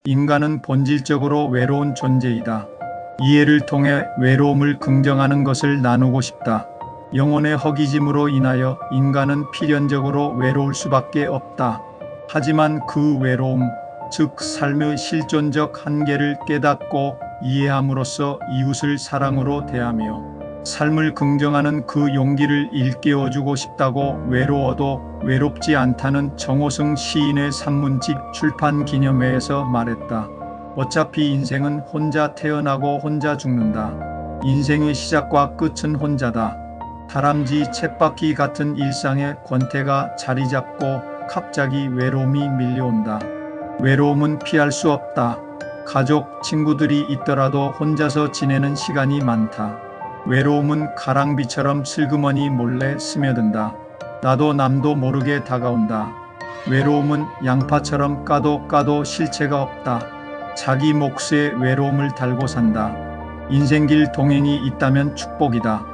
인간은 본질적으로 외로운 존재이다. 이해를 통해 외로움을 긍정하는 것을 나누고 싶다. 영혼의 허기짐으로 인하여 인간은 필연적으로 외로울 수밖에 없다. 하지만 그 외로움, 즉 삶의 실존적 한계를 깨닫고 이해함으로써 이웃을 사랑으로 대하며 삶을 긍정하는 그 용기를 일깨워주고 싶다고 외로워도 외롭지 않다는 정호승 시인의 산문집 출판 기념회에서 말했다. 어차피 인생은 혼자 태어나고 혼자 죽는다. 인생의 시작과 끝은 혼자다. 다람쥐 쳇바퀴 같은 일상의 권태가 자리 잡고 갑자기 외로움이 밀려온다. 외로움은 피할 수 없다. 가족, 친구들이 있더라도 혼자서 지내는 시간이 많다. 외로움은 가랑비처럼 슬그머니 몰래 스며든다. 나도 남도 모르게 다가온다. 외로움은 양파처럼 까도 실체가 없다. 자기 몫에 외로움을 달고 산다. 인생길 동행이 있다면 축복이다.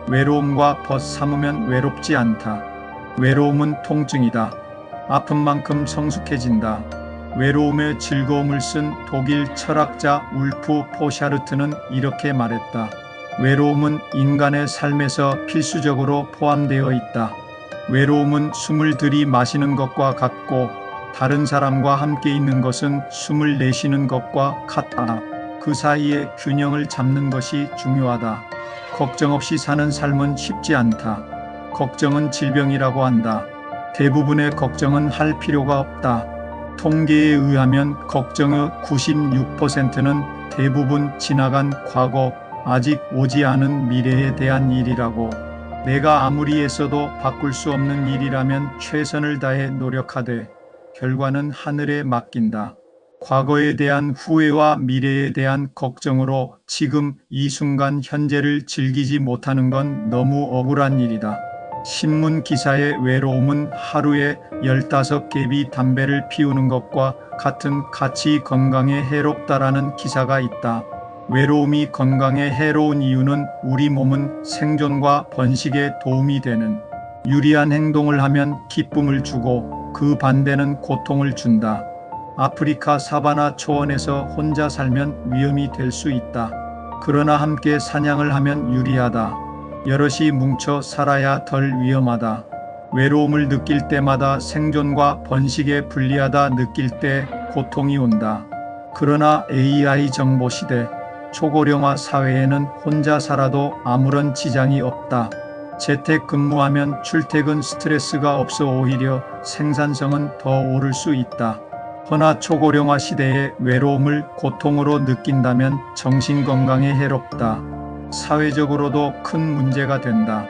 외로움과 벗삼으면 외롭지 않다. 외로움은 통증이다. 아픈 만큼 성숙해진다. 외로움의 즐거움을 쓴 독일 철학자 울프 포샤르트는 이렇게 말했다. 외로움은 인간의 삶에서 필수적으로 포함되어 있다. 외로움은 숨을 들이마시는 것과 같고 다른 사람과 함께 있는 것은 숨을 내쉬는 것과 같다. 그 사이에 균형을 잡는 것이 중요하다. 걱정 없이 사는 삶은 쉽지 않다. 걱정은 질병이라고 한다. 대부분의 걱정은 할 필요가 없다. 통계에 의하면 걱정의 96%는 대부분 지나간 과거, 아직 오지 않은 미래에 대한 일이라고. 내가 아무리 애써도 바꿀 수 없는 일이라면 최선을 다해 노력하되 결과는 하늘에 맡긴다. 과거에 대한 후회와 미래에 대한 걱정으로 지금 이 순간 현재를 즐기지 못하는 건 너무 억울한 일이다. 신문 기사의 외로움은 하루에 15개비 담배를 피우는 것과 같은 가치 건강에 해롭다라는 기사가 있다. 외로움이 건강에 해로운 이유는 우리 몸은 생존과 번식에 도움이 되는 유리한 행동을 하면 기쁨을 주고 그 반대는 고통을 준다. 아프리카 사바나 초원에서 혼자 살면 위험이 될 수 있다. 그러나 함께 사냥을 하면 유리하다. 여럿이 뭉쳐 살아야 덜 위험하다. 외로움을 느낄 때마다 생존과 번식에 불리하다 느낄 때 고통이 온다. 그러나 AI 정보 시대, 초고령화 사회에는 혼자 살아도 아무런 지장이 없다. 재택 근무하면 출퇴근 스트레스가 없어 오히려 생산성은 더 오를 수 있다. 허나 초고령화 시대의 외로움을 고통으로 느낀다면 정신건강에 해롭다. 사회적으로도 큰 문제가 된다.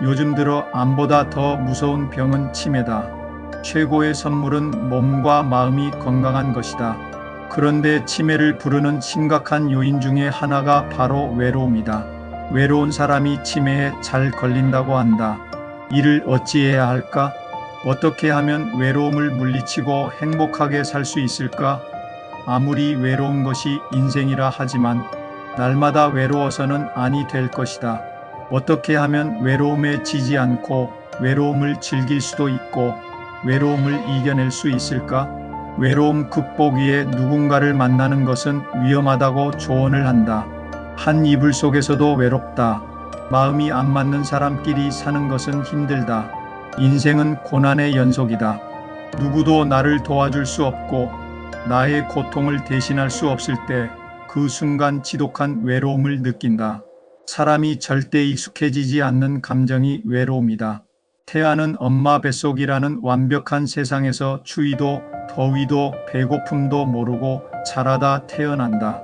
요즘 들어 암보다 더 무서운 병은 치매다. 최고의 선물은 몸과 마음이 건강한 것이다. 그런데 치매를 부르는 심각한 요인 중에 하나가 바로 외로움이다. 외로운 사람이 치매에 잘 걸린다고 한다. 이를 어찌해야 할까? 어떻게 하면 외로움을 물리치고 행복하게 살 수 있을까? 아무리 외로운 것이 인생이라 하지만 날마다 외로워서는 아니 될 것이다. 어떻게 하면 외로움에 지지 않고 외로움을 즐길 수도 있고 외로움을 이겨낼 수 있을까? 외로움 극복 위해 누군가를 만나는 것은 위험하다고 조언을 한다. 한 이불 속에서도 외롭다. 마음이 안 맞는 사람끼리 사는 것은 힘들다. 인생은 고난의 연속이다. 누구도 나를 도와줄 수 없고 나의 고통을 대신할 수 없을 때 그 순간 지독한 외로움을 느낀다. 사람이 절대 익숙해지지 않는 감정이 외로움이다. 태아는 엄마 뱃속이라는 완벽한 세상에서 추위도 더위도 배고픔도 모르고 자라다 태어난다.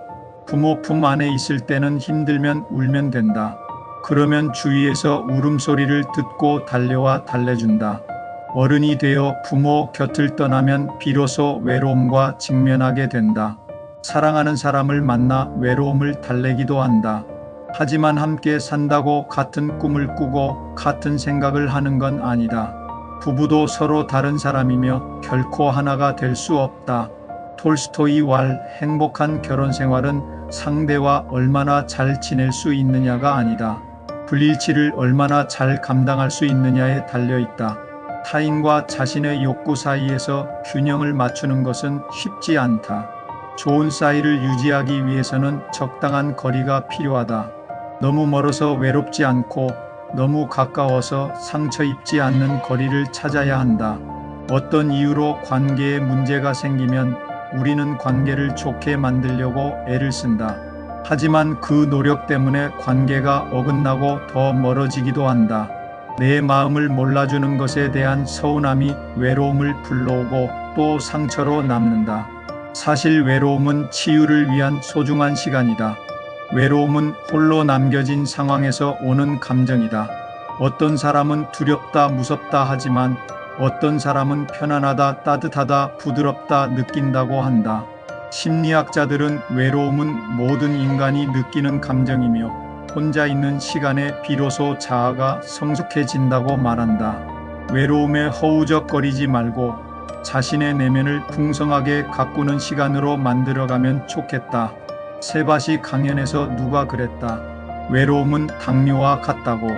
부모 품 안에 있을 때는 힘들면 울면 된다. 그러면 주위에서 울음소리를 듣고 달려와 달래준다. 어른이 되어 부모 곁을 떠나면 비로소 외로움과 직면하게 된다. 사랑하는 사람을 만나 외로움을 달래기도 한다. 하지만 함께 산다고 같은 꿈을 꾸고 같은 생각을 하는 건 아니다. 부부도 서로 다른 사람이며 결코 하나가 될 수 없다. 톨스토이 왈 행복한 결혼 생활은 상대와 얼마나 잘 지낼 수 있느냐가 아니다. 불일치를 얼마나 잘 감당할 수 있느냐에 달려있다. 타인과 자신의 욕구 사이에서 균형을 맞추는 것은 쉽지 않다. 좋은 사이를 유지하기 위해서는 적당한 거리가 필요하다. 너무 멀어서 외롭지 않고 너무 가까워서 상처 입지 않는 거리를 찾아야 한다. 어떤 이유로 관계에 문제가 생기면 우리는 관계를 좋게 만들려고 애를 쓴다. 하지만 그 노력 때문에 관계가 어긋나고 더 멀어지기도 한다. 내 마음을 몰라주는 것에 대한 서운함이 외로움을 불러오고 또 상처로 남는다. 사실 외로움은 치유를 위한 소중한 시간이다. 외로움은 홀로 남겨진 상황에서 오는 감정이다. 어떤 사람은 두렵다, 무섭다 하지만 어떤 사람은 편안하다, 따뜻하다, 부드럽다 느낀다고 한다. 심리학자들은 외로움은 모든 인간이 느끼는 감정이며 혼자 있는 시간에 비로소 자아가 성숙해진다고 말한다. 외로움에 허우적거리지 말고 자신의 내면을 풍성하게 가꾸는 시간으로 만들어가면 좋겠다. 세바시 강연에서 누가 그랬다. 외로움은 당뇨와 같다고.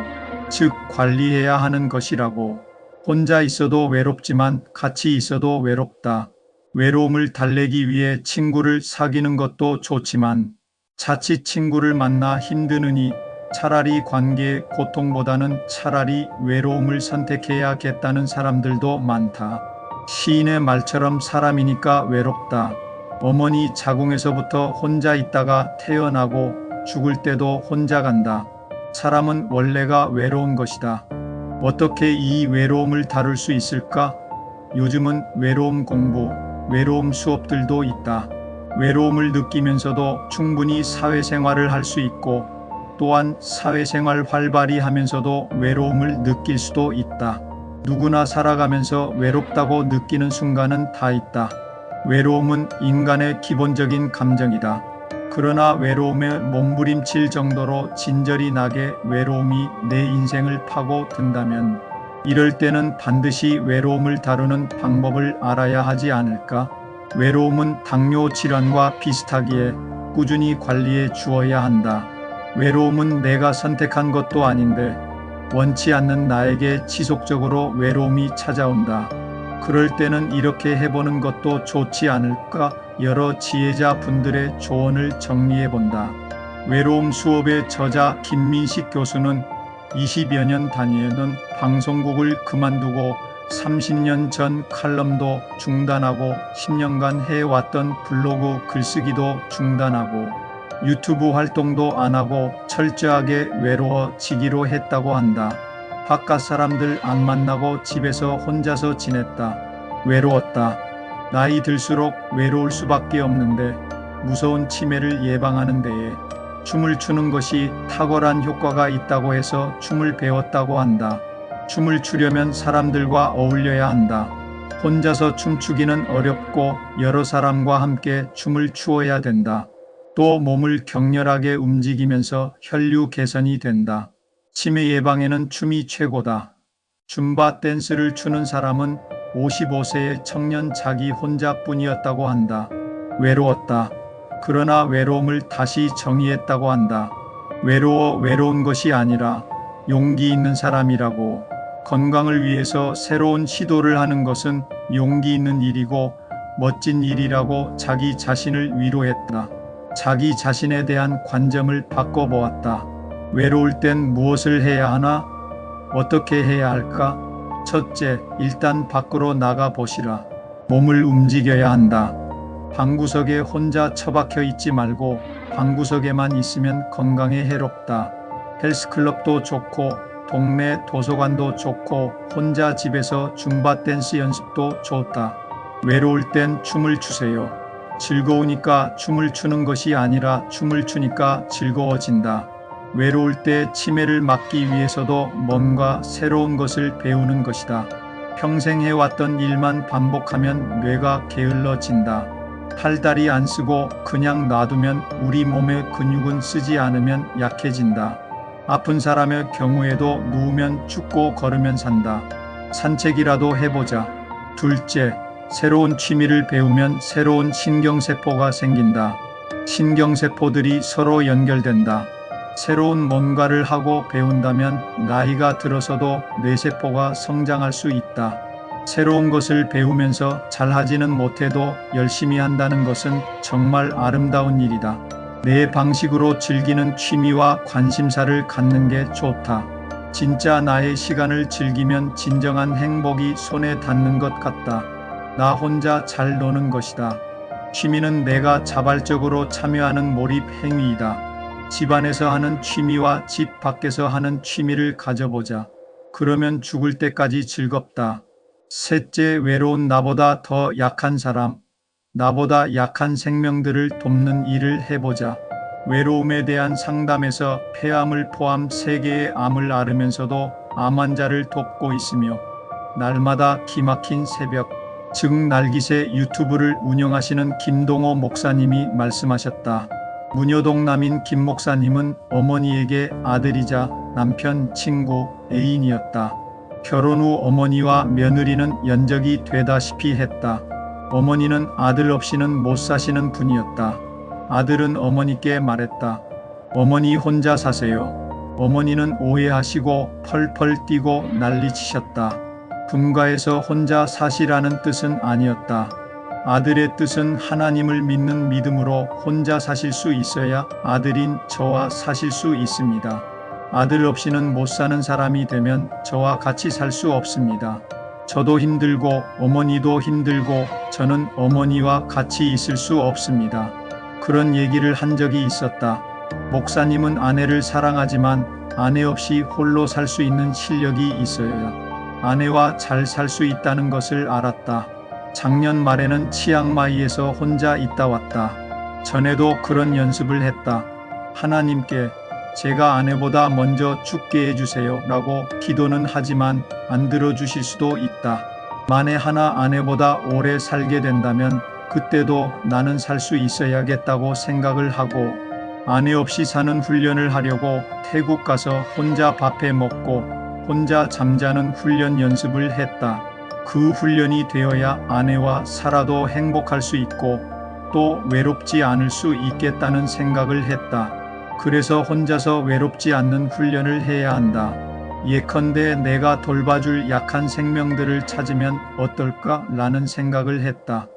즉 관리해야 하는 것이라고. 혼자 있어도 외롭지만 같이 있어도 외롭다. 외로움을 달래기 위해 친구를 사귀는 것도 좋지만 자칫 친구를 만나 힘드느니 차라리 관계의 고통보다는 차라리 외로움을 선택해야겠다는 사람들도 많다. 시인의 말처럼 사람이니까 외롭다. 어머니 자궁에서부터 혼자 있다가 태어나고 죽을 때도 혼자 간다. 사람은 원래가 외로운 것이다. 어떻게 이 외로움을 다룰 수 있을까? 요즘은 외로움 공부, 외로움 수업들도 있다. 외로움을 느끼면서도 충분히 사회생활을 할 수 있고 또한 사회생활 활발히 하면서도 외로움을 느낄 수도 있다. 누구나 살아가면서 외롭다고 느끼는 순간은 다 있다. 외로움은 인간의 기본적인 감정이다. 그러나 외로움에 몸부림칠 정도로 진절이 나게 외로움이 내 인생을 파고든다면 이럴 때는 반드시 외로움을 다루는 방법을 알아야 하지 않을까? 외로움은 당뇨 질환과 비슷하기에 꾸준히 관리해 주어야 한다. 외로움은 내가 선택한 것도 아닌데 원치 않는 나에게 지속적으로 외로움이 찾아온다. 그럴 때는 이렇게 해보는 것도 좋지 않을까? 여러 지혜자 분들의 조언을 정리해본다. 외로움 수업의 저자 김민식 교수는 20여 년 다니던 방송국을 그만두고 30년 전 칼럼도 중단하고 10년간 해왔던 블로그 글쓰기도 중단하고 유튜브 활동도 안하고 철저하게 외로워지기로 했다고 한다. 바깥 사람들 안 만나고 집에서 혼자서 지냈다. 외로웠다. 나이 들수록 외로울 수밖에 없는데 무서운 치매를 예방하는 데에 춤을 추는 것이 탁월한 효과가 있다고 해서 춤을 배웠다고 한다. 춤을 추려면 사람들과 어울려야 한다. 혼자서 춤추기는 어렵고 여러 사람과 함께 춤을 추어야 된다. 또 몸을 격렬하게 움직이면서 혈류 개선이 된다. 치매 예방에는 춤이 최고다. 줌바 댄스를 추는 사람은 55세의 청년 자기 혼자뿐이었다고 한다. 외로웠다. 그러나 외로움을 다시 정의했다고 한다. 외로운 것이 아니라 용기 있는 사람이라고. 건강을 위해서 새로운 시도를 하는 것은 용기 있는 일이고 멋진 일이라고 자기 자신을 위로했다. 자기 자신에 대한 관점을 바꿔보았다. 외로울 땐 무엇을 해야 하나? 어떻게 해야 할까? 첫째, 일단 밖으로 나가 보시라. 몸을 움직여야 한다. 방구석에 혼자 처박혀 있지 말고 방구석에만 있으면 건강에 해롭다. 헬스클럽도 좋고 동네 도서관도 좋고 혼자 집에서 줌바 댄스 연습도 좋다. 외로울 땐 춤을 추세요. 즐거우니까 춤을 추는 것이 아니라 춤을 추니까 즐거워진다. 외로울 때 치매를 막기 위해서도 뭔가 새로운 것을 배우는 것이다. 평생 해왔던 일만 반복하면 뇌가 게을러진다. 팔다리 안 쓰고 그냥 놔두면 우리 몸의 근육은 쓰지 않으면 약해진다. 아픈 사람의 경우에도 누우면 죽고 걸으면 산다. 산책이라도 해보자. 둘째, 새로운 취미를 배우면 새로운 신경세포가 생긴다. 신경세포들이 서로 연결된다. 새로운 뭔가를 하고 배운다면 나이가 들어서도 뇌세포가 성장할 수 있다. 새로운 것을 배우면서 잘하지는 못해도 열심히 한다는 것은 정말 아름다운 일이다. 내 방식으로 즐기는 취미와 관심사를 갖는 게 좋다. 진짜 나의 시간을 즐기면 진정한 행복이 손에 닿는 것 같다. 나 혼자 잘 노는 것이다. 취미는 내가 자발적으로 참여하는 몰입 행위이다. 집안에서 하는 취미와 집 밖에서 하는 취미를 가져보자. 그러면 죽을 때까지 즐겁다. 셋째, 외로운 나보다 더 약한 사람. 나보다 약한 생명들을 돕는 일을 해보자. 외로움에 대한 상담에서 폐암을 포함 3개의 암을 앓으면서도 암 환자를 돕고 있으며 날마다 기막힌 새벽, 즉 날깃의 유튜브를 운영하시는 김동호 목사님이 말씀하셨다. 문효동 남인 김 목사님은 어머니에게 아들이자 남편, 친구, 애인이었다. 결혼 후 어머니와 며느리는 연적이 되다시피 했다. 어머니는 아들 없이는 못 사시는 분이었다. 아들은 어머니께 말했다. 어머니 혼자 사세요. 어머니는 오해하시고 펄펄 뛰고 난리치셨다. 분가에서 혼자 사시라는 뜻은 아니었다. 아들의 뜻은 하나님을 믿는 믿음으로 혼자 사실 수 있어야 아들인 저와 사실 수 있습니다. 아들 없이는 못 사는 사람이 되면 저와 같이 살 수 없습니다. 저도 힘들고 어머니도 힘들고 저는 어머니와 같이 있을 수 없습니다. 그런 얘기를 한 적이 있었다. 목사님은 아내를 사랑하지만 아내 없이 홀로 살 수 있는 실력이 있어야 아내와 잘 살 수 있다는 것을 알았다. 작년 말에는 치앙마이에서 혼자 있다 왔다. 전에도 그런 연습을 했다. 하나님께 제가 아내보다 먼저 죽게 해주세요 라고 기도는 하지만 안 들어주실 수도 있다. 만에 하나 아내보다 오래 살게 된다면 그때도 나는 살 수 있어야겠다고 생각을 하고 아내 없이 사는 훈련을 하려고 태국 가서 혼자 밥해 먹고 혼자 잠자는 훈련 연습을 했다. 그 훈련이 되어야 아내와 살아도 행복할 수 있고 또 외롭지 않을 수 있겠다는 생각을 했다. 그래서 혼자서 외롭지 않는 훈련을 해야 한다. 예컨대 내가 돌봐줄 약한 생명들을 찾으면 어떨까? 라는 생각을 했다.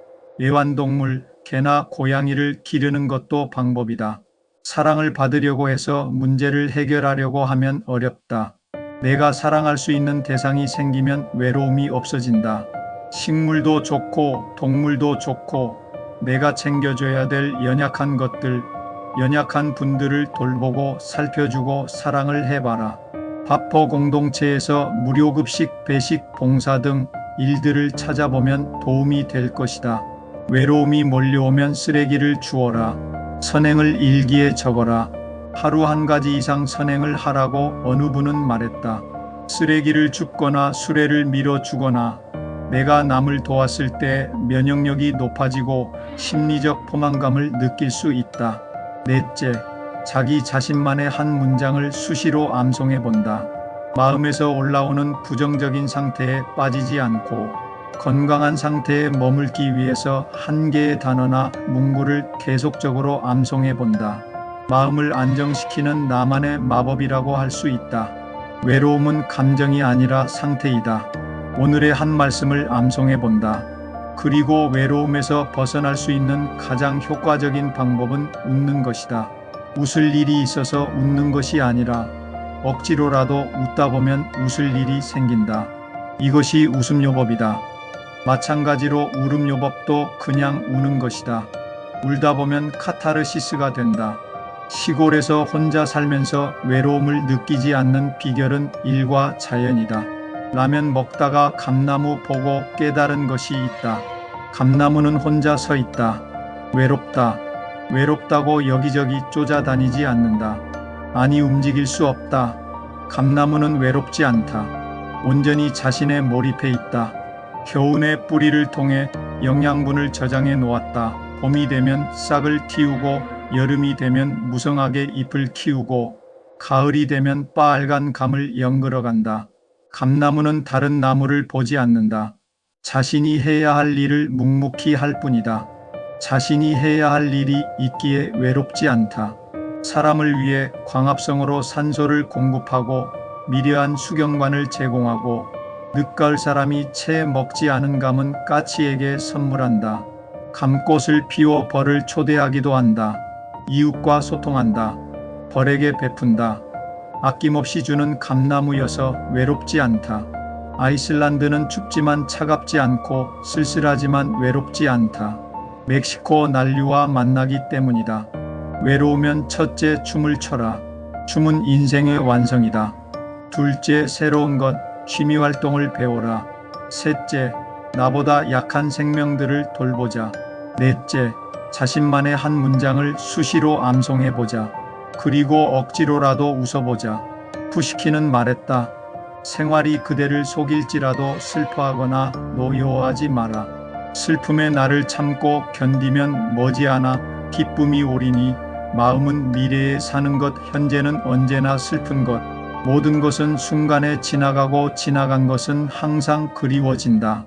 애완동물, 개나 고양이를 기르는 것도 방법이다. 사랑을 받으려고 해서 문제를 해결하려고 하면 어렵다. 내가 사랑할 수 있는 대상이 생기면 외로움이 없어진다. 식물도 좋고 동물도 좋고 내가 챙겨줘야 될 연약한 것들, 연약한 분들을 돌보고 살펴주고 사랑을 해봐라. 바퍼 공동체에서 무료급식, 배식, 봉사 등 일들을 찾아보면 도움이 될 것이다. 외로움이 몰려오면 쓰레기를 주워라. 선행을 일기에 적어라. 하루 한 가지 이상 선행을 하라고 어느 분은 말했다. 쓰레기를 줍거나 수레를 밀어주거나 내가 남을 도왔을 때 면역력이 높아지고 심리적 포만감을 느낄 수 있다. 넷째, 자기 자신만의 한 문장을 수시로 암송해 본다. 마음에서 올라오는 부정적인 상태에 빠지지 않고 건강한 상태에 머물기 위해서 한 개의 단어나 문구를 계속적으로 암송해 본다. 마음을 안정시키는 나만의 마법이라고 할 수 있다. 외로움은 감정이 아니라 상태이다. 오늘의 한 말씀을 암송해 본다. 그리고 외로움에서 벗어날 수 있는 가장 효과적인 방법은 웃는 것이다. 웃을 일이 있어서 웃는 것이 아니라 억지로라도 웃다 보면 웃을 일이 생긴다. 이것이 웃음요법이다. 마찬가지로 울음요법도 그냥 우는 것이다. 울다 보면 카타르시스가 된다. 시골에서 혼자 살면서 외로움을 느끼지 않는 비결은 일과 자연이다. 라면 먹다가 감나무 보고 깨달은 것이 있다. 감나무는 혼자 서 있다. 외롭다. 외롭다고 여기저기 쫓아다니지 않는다. 아니 움직일 수 없다. 감나무는 외롭지 않다. 온전히 자신에 몰입해 있다. 겨우내 뿌리를 통해 영양분을 저장해 놓았다. 봄이 되면 싹을 틔우고 여름이 되면 무성하게 잎을 키우고 가을이 되면 빨간 감을 연걸어간다. 감나무는 다른 나무를 보지 않는다. 자신이 해야 할 일을 묵묵히 할 뿐이다. 자신이 해야 할 일이 있기에 외롭지 않다. 사람을 위해 광합성으로 산소를 공급하고 미려한 수경관을 제공하고 늦가을 사람이 채 먹지 않은 감은 까치에게 선물한다. 감꽃을 피워 벌을 초대하기도 한다. 이웃과 소통한다. 벌에게 베푼다. 아낌없이 주는 감나무여서 외롭지 않다. 아이슬란드는 춥지만 차갑지 않고 쓸쓸하지만 외롭지 않다. 멕시코 난류와 만나기 때문이다. 외로우면 첫째 춤을 춰라. 춤은 인생의 완성이다. 둘째 새로운 것, 취미 활동을 배워라. 셋째 나보다 약한 생명들을 돌보자. 넷째 자신만의 한 문장을 수시로 암송해보자. 그리고 억지로라도 웃어보자. 푸시킨은 말했다. 생활이 그대를 속일지라도 슬퍼하거나 노여워하지 마라. 슬픔의 날을 참고 견디면 머지않아 기쁨이 오리니 마음은 미래에 사는 것, 현재는 언제나 슬픈 것. 모든 것은 순간에 지나가고 지나간 것은 항상 그리워진다.